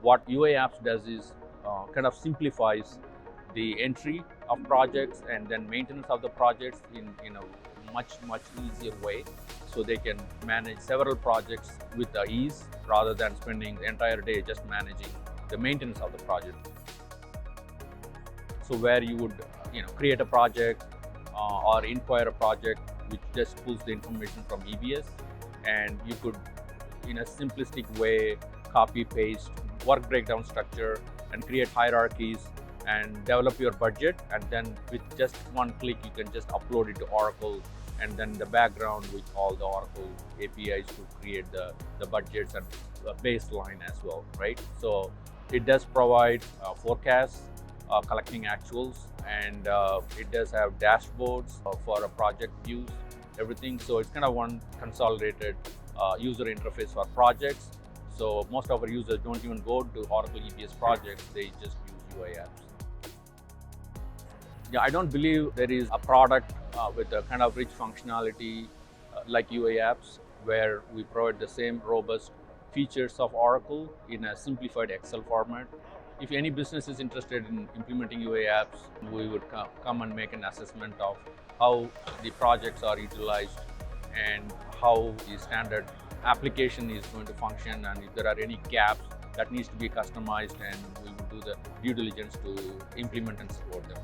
What UA Apps does is kind of simplifies the entry of projects and then maintenance of the projects in a much easier way, so they can manage several projects with the ease rather than spending the entire day just managing the maintenance of the project. So where you would create a project or inquire a project which just pulls the information from EBS, and you could in a simplistic way copy paste work breakdown structure and create hierarchies and develop your budget, and then with just one click you can just upload it to Oracle, and then the background with all the Oracle APIs to create the budgets and the baseline as well, right? So it does provide forecasts, collecting actuals, and it does have dashboards for a project views, everything. So it's kind of one consolidated user interface for projects. So most of our users don't even go to Oracle EBS projects, they just use UA Apps. Yeah, I don't believe there is a product with a kind of rich functionality like UA Apps, where we provide the same robust features of Oracle in a simplified Excel format. If any business is interested in implementing UA Apps, we would come and make an assessment of how the projects are utilized and how the standard application is going to function, and if there are any gaps that needs to be customized, and we will do the due diligence to implement and support them.